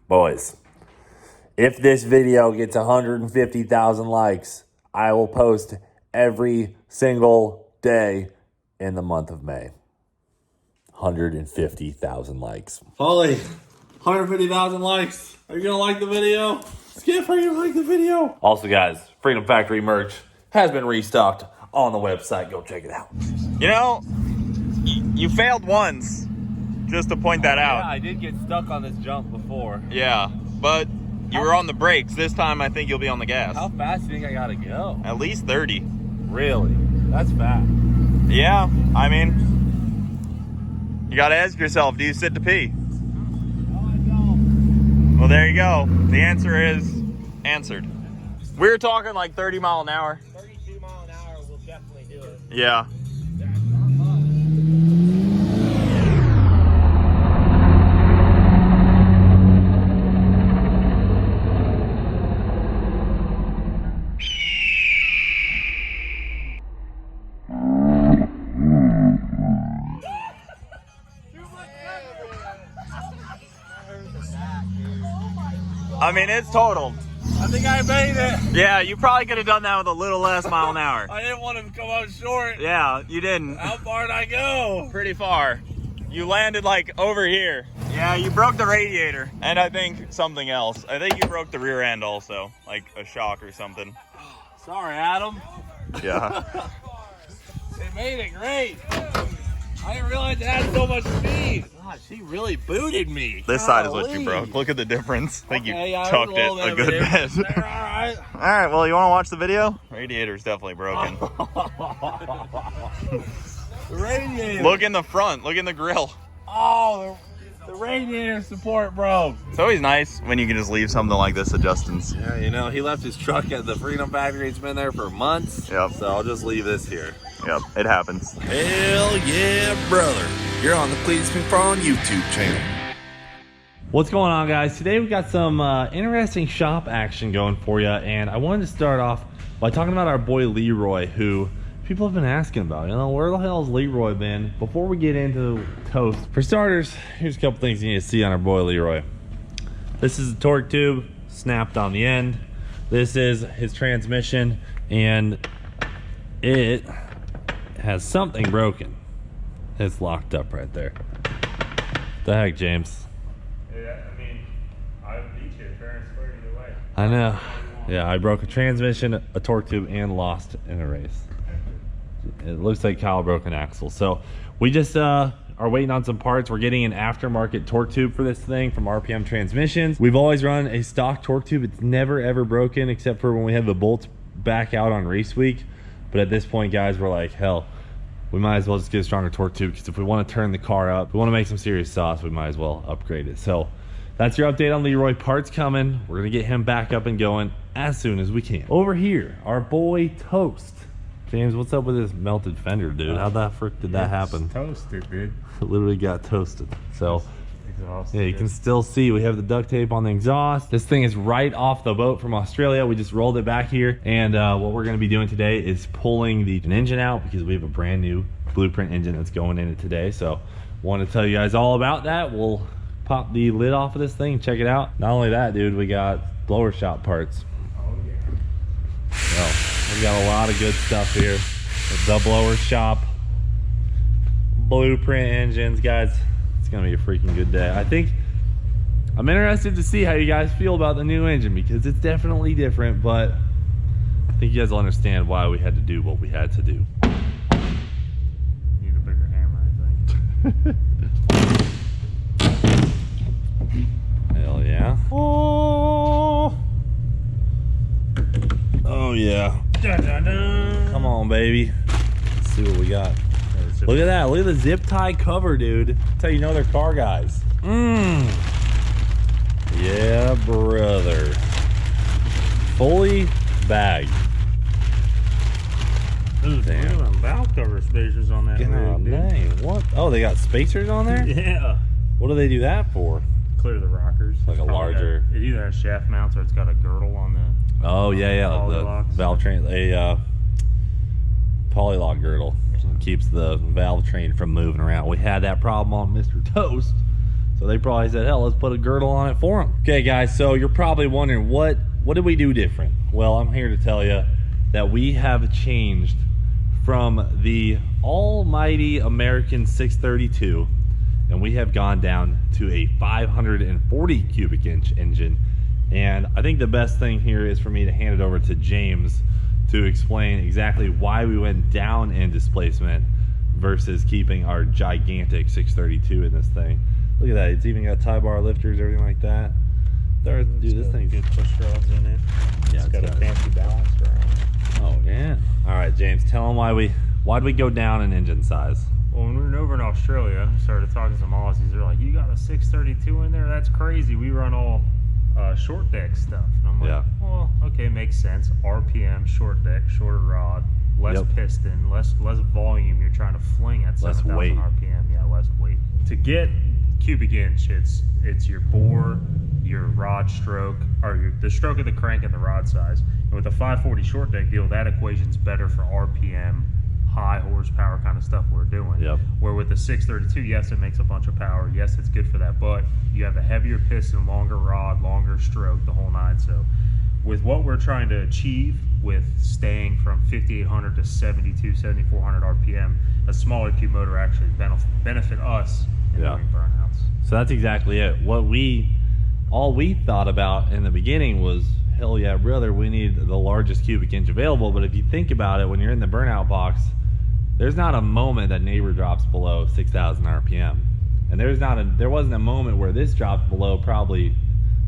Boys, if this video gets 150,000 likes, I will post every single day in the month of May. 150,000 likes. Holly, 150,000 likes. Are you going to like the video? Skip, are you going to like the video? Also, guys, Freedom Factory merch has been restocked on the website. Go check it out. You know, you failed once, just to point that out. Yeah, I did get stuck on this jump before. Yeah, but you were on the brakes. This time, I think you'll be on the gas. How fast do you think I got to go? At least 30. Really? That's fast. Yeah, I mean, you got to ask yourself, do you sit to pee? No, I don't. Well, there you go. The answer is answered. We were talking like 30 mile an hour. 32 mile an hour will definitely do it. Yeah. I mean, it's totaled. I think I made it. Yeah, you probably could have done that with a little less mile an hour. I didn't want to come out short. Yeah, you didn't. How far did I go? Pretty far. You landed like over here. Yeah, you broke the radiator. And I think something else. I think you broke the rear end also, like a shock or something. Sorry, Adam. Yeah. They made it great. I didn't realize it had so much speed. God, she really booted me. This side is what you broke. Look at the difference. I think you tucked it a good bit. All right. All right, well, you want to watch the video? Radiator's definitely broken. The radiator. Look in the front. Look in the grill. Oh, the radiator support broke. It's always nice when you can just leave something like this at Justin's. Yeah, you know, he left his truck at the Freedom Factory. It's been there for months. Yep. So I'll just leave this here. Yep, it happens. Hell yeah, brother. You're on the Cleetus McFarland YouTube channel. What's going on, guys? Today we got some interesting shop action going for you, and I wanted to start off by talking about our boy Leroy, who people have been asking about. You know, where the hell's Leroy been? Before we get into toast, for starters, here's a couple things you need to see on our boy Leroy. This is a torque tube snapped on the end. This is his transmission, and it has something broken. It's locked up right there. The heck, James? Yeah, I mean, I would beat you fair and square either way. I know. Yeah, I broke a transmission, a torque tube, and lost in a race. It looks like Kyle broke an axle. So we just are waiting on some parts. We're getting an aftermarket torque tube for this thing from RPM Transmissions. We've always run a stock torque tube. It's never ever broken except for when we had the bolts back out on race week. But at this point, guys, we're like, hell, we might as well just get a stronger torque tube, because if we want to turn the car up, we want to make some serious sauce, we might as well upgrade it. So that's your update on Leroy. Parts coming. We're going to get him back up and going as soon as we can. Over here, our boy Toast. James, what's up with this melted fender, dude? How the frick did that happen? Toasted, dude. It literally got toasted. So Exhaust. yeah, you can still see we have the duct tape on the exhaust. This thing is right off the boat from Australia. We just rolled it back here, and what we're going to be doing today is pulling an engine out, because we have a brand new blueprint engine that's going in it today. So want to tell you guys all about that. We'll pop the lid off of this thing, check it out. Not only that, dude, we got blower shop parts. Oh, yeah. So we got a lot of good stuff here. The blower shop, blueprint engines, guys. It's gonna be a freaking good day. I think I'm interested to see how you guys feel about the new engine, because it's definitely different, but I think you guys will understand why we had to do what we had to do. Need a bigger hammer, I think. Hell yeah. Oh yeah. Dun, dun, dun. Come on, baby. Let's see what we got. Look at that. Look at the zip tie cover, dude. That's how you know they're car guys. Yeah, brother. Fully bagged. Ooh, Damn. look at them valve cover spacers on that God rig, dude. dang. What? Oh, they got spacers on there? Yeah. What do they do that for? Clear the rockers. Like a It's probably larger- got- it either has shaft mounts or it's got a girdle on the. Oh, yeah. The Polylocks. valve train. A polylock girdle. Keeps the valve train from moving around. We had that problem on Mr. Toast. So So they probably said, hell, let's put a girdle on it for them. Okay, guys, so you're probably wondering, what did we do different? Well, I'm here to tell you that we have changed from the almighty American 632, and we have gone down to a 540 cubic inch engine. And I think the best thing here is for me to hand it over to James to explain exactly why we went down in displacement versus keeping our gigantic 632 in this thing. Look at that, it's even got tie bar lifters, everything like that. Dude, this thing's good push rods in it. Yeah, It's got a fancy balance around. Oh yeah. All right, James, tell them why'd we go down in engine size? Well, when we were over in Australia, we started talking to some Aussies. They're like, you got a 632 in there? That's crazy. We run all short deck stuff. And I'm like, Yeah. well, okay, makes sense. RPM, short deck, shorter rod, less Yep. piston, less volume you're trying to fling at Less 7,000 weight. RPM. Yeah, less weight. To get cubic inch, it's your bore, your rod stroke, or the stroke of the crank and the rod size. And with the 540 short deck deal, that equation's better for RPM, high horsepower kind of stuff we're doing. Yep. Where with the 632, yes, it makes a bunch of power. Yes, it's good for that, but you have a heavier piston, longer rod, longer stroke, the whole nine. So with what we're trying to achieve with staying from 5,800 to 72, 7,400 RPM, a smaller cube motor actually benefit us in doing burnouts. So that's exactly it. All we thought about in the beginning was, hell yeah, brother, we need the largest cubic inch available. But if you think about it, when you're in the burnout box, there's not a moment that neighbor drops below 6,000 RPM. And there wasn't a moment where this dropped below probably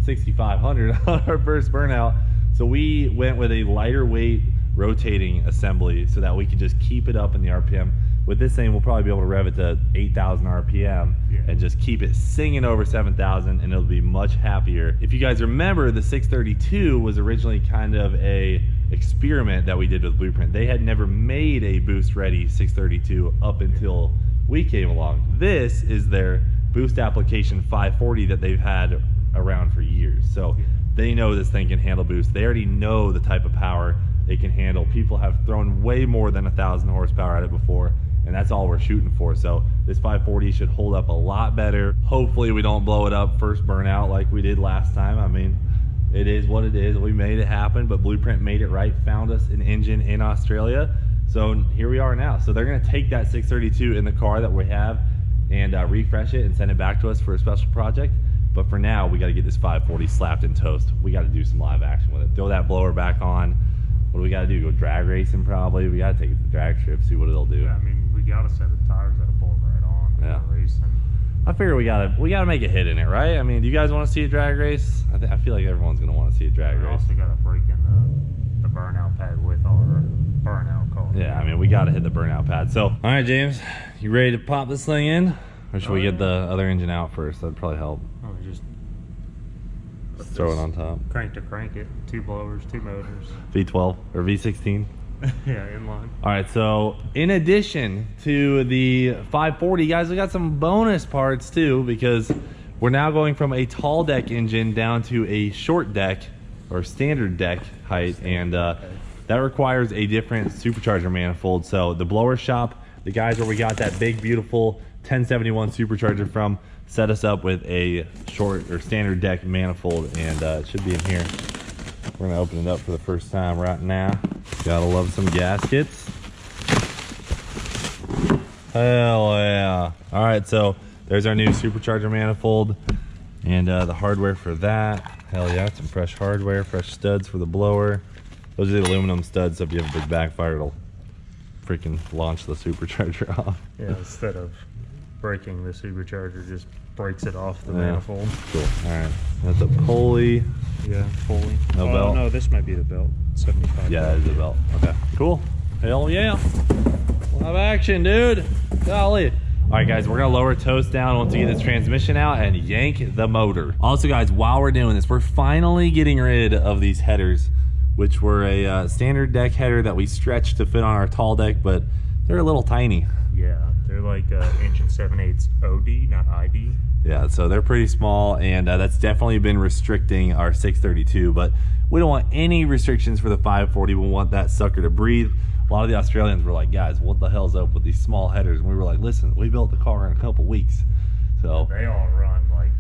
6,500 on our first burnout. So we went with a lighter weight rotating assembly so that we could just keep it up in the RPM. With this thing, we'll probably be able to rev it to 8,000 RPM and just keep it singing over 7,000, and it'll be much happier. If you guys remember, the 632 was originally kind of a experiment that we did with Blueprint. They had never made a boost ready 632 up until we came along. This is their boost application 540 that they've had around for years. So they know this thing can handle boost. They already know the type of power it can handle. People have thrown way more than 1,000 horsepower at it before, and that's all we're shooting for. So this 540 should hold up a lot better. Hopefully we don't blow it up first burnout like we did last time. I mean, it is what it is. We made it happen, but Blueprint made it right, found us an engine in Australia. So here we are now. So they're gonna take that 632 in the car that we have and refresh it and send it back to us for a special project. But for now, we gotta get this 540 slapped in toast. We gotta do some live action with it. Throw that blower back on. What do we gotta do? Go drag racing probably? We gotta take it to drag strip, see what it'll do. Yeah, I mean, we gotta set the tires that'll pull right on. Yeah. Racing. I figure we gotta make a hit in it, right? I mean, do you guys want to see a drag race? I feel like everyone's gonna want to see a drag We race. also gotta break in the burnout pad with our burnout car. Yeah, I mean, we gotta hit the burnout pad. So, all right, James, you ready to pop this thing in, or should we get the other engine out first? That'd probably help. Oh, just Throw it on top. crank to crank it. 2 blowers, 2 motors. V12 or V16. Yeah, inline. All right, so in addition to the 540, guys, we got some bonus parts too, because we're now going from a tall deck engine down to a short deck or standard deck height, and that requires a different supercharger manifold. So the blower shop, the guys where we got that big, beautiful 1071 supercharger from, set us up with a short or standard deck manifold, and it should be in here. We're gonna open it up for the first time right now. Gotta love some gaskets. Hell yeah. All right, so there's our new supercharger manifold and the hardware for that. Hell yeah, some fresh hardware, fresh studs for the blower. Those are the aluminum studs, so if you have a big backfire, it'll freaking launch the supercharger off. Yeah, instead of breaking the supercharger, just breaks it off the manifold. Cool, all right. That's a pulley. Yeah, fully. No belt? No, this might be the belt. 75. Yeah, that is the belt. Okay, cool. Hell yeah. Live action, dude. Golly. All right, guys, we're gonna lower toast down once we get this transmission out and yank the motor. Also, guys, while we're doing this, we're finally getting rid of these headers, which were a standard deck header that we stretched to fit on our tall deck, but they're a little tiny. Yeah, they're like inch and 7/8 OD, not ID. Yeah, so they're pretty small, and that's definitely been restricting our 632, but we don't want any restrictions for the 540. We want that sucker to breathe. A lot of the Australians were like, guys, what the hell's up with these small headers? And we were like, listen, we built the car in a couple weeks. So They all run like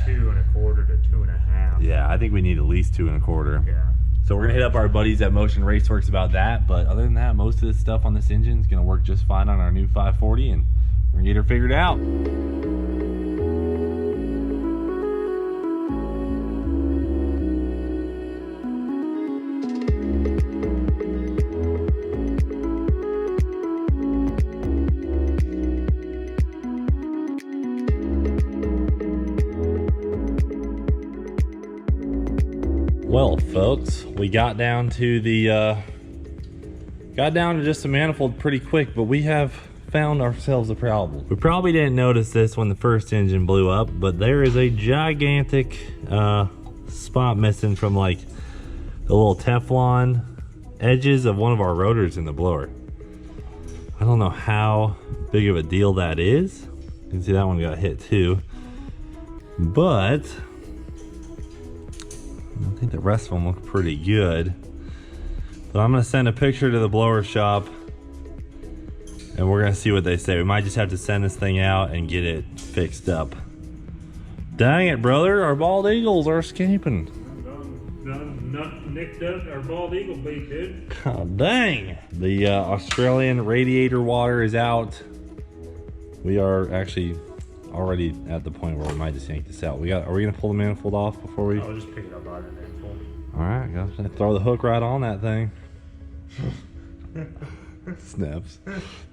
2 1/4 to 2 1/2. Yeah, I think we need at least 2 1/4. Yeah. So we're gonna hit up our buddies at Motion Raceworks about that. But other than that, most of this stuff on this engine is gonna work just fine on our new 540, and we're gonna get her figured out. Well, folks, we got down to just the manifold pretty quick, but we have found ourselves a problem. We probably didn't notice this when the first engine blew up, but there is a gigantic spot missing from like the little Teflon edges of one of our rotors in the blower. I don't know how big of a deal that is. You can see that one got hit too, but I think the rest of them look pretty good. But I'm gonna send a picture to the blower shop and we're gonna see what they say. We might just have to send this thing out and get it fixed up. Dang it, brother, our bald eagles are escaping. Done nicked up our bald eagle beak, dude. God dang. The Australian radiator water is out. We are actually already at the point where we might just yank this out. Are we gonna pull the manifold off before we? I'll just pick it up out of the manifold. All right, guys, throw the hook right on that thing. Snaps,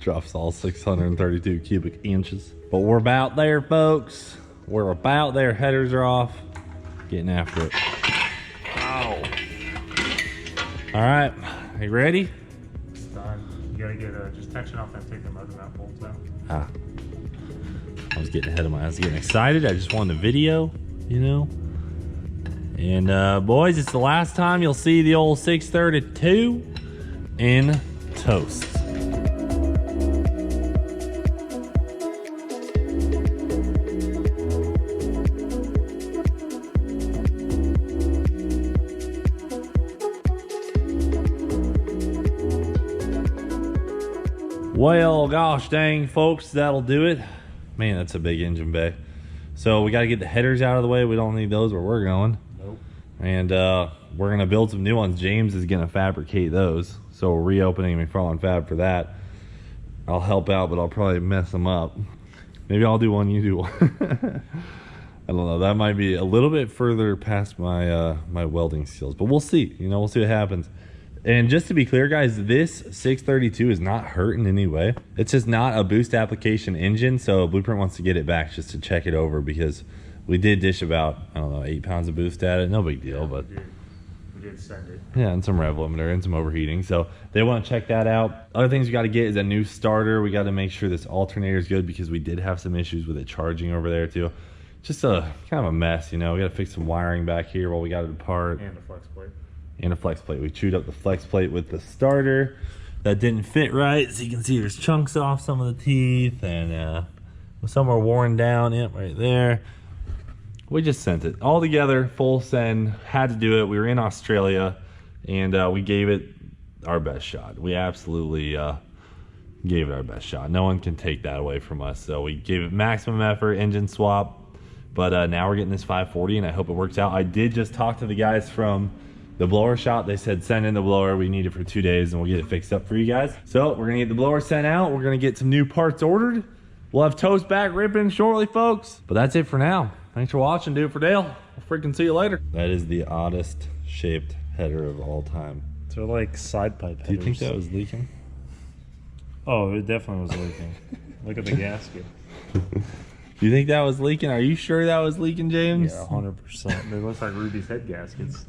drops all 632 cubic inches. But we're about there, folks. We're about there. Headers are off. Getting after it. Ow. All right, are you ready? It's done. You gotta get just tension off and take the motor mount bolts out. Ah. I was getting ahead of I was getting excited. I just wanted a video, you know. And boys, it's the last time you'll see the old 632 in toast. Well, gosh dang, folks, that'll do it. Man, that's a big engine bay. So we got to get the headers out of the way. We don't need those where we're going. Nope. And we're going to build some new ones. James is going to fabricate those. So we're reopening McFarland Fab for that. I'll help out, but I'll probably mess them up. Maybe I'll do one, you do one. I don't know. That might be a little bit further past my my welding skills, but we'll see. You know, we'll see what happens. And just to be clear, guys, this 632 is not hurt in any way. It's just not a boost application engine, so Blueprint wants to get it back just to check it over because we did dish about, I don't know, 8 pounds of boost at it. No big deal, but we did send it. Yeah, and some rev limiter and some overheating. So they want to check that out. Other things we got to get is a new starter. We got to make sure this alternator is good because we did have some issues with it charging over there too. Just a kind of a mess, you know. We got to fix some wiring back here while we got it apart. And the flex plate. And a flex plate. We chewed up the flex plate with the starter. That didn't fit right, so you can see there's chunks off some of the teeth, and some are worn down. Yep, right there. We just sent it all together, full send. Had to do it. We were in Australia, and we gave it our best shot. We absolutely gave it our best shot. No one can take that away from us. So we gave it maximum effort, engine swap. But now we're getting this 540, and I hope it works out. I did just talk to the guys from the blower shop. They said send in the blower. We need it for 2 days and we'll get it fixed up for you guys. So we're gonna get the blower sent out. We're gonna get some new parts ordered. We'll have toast back ripping shortly, folks. But that's it for now. Thanks for watching. Do it for Dale. I'll freaking see you later. That is the oddest shaped header of all time. They're like side pipe headers. Do you think that was leaking? Oh, it definitely was leaking. Look at the gasket. Do you think that was leaking? Are you sure that was leaking, James? Yeah, 100%. They look like Ruby's head gaskets.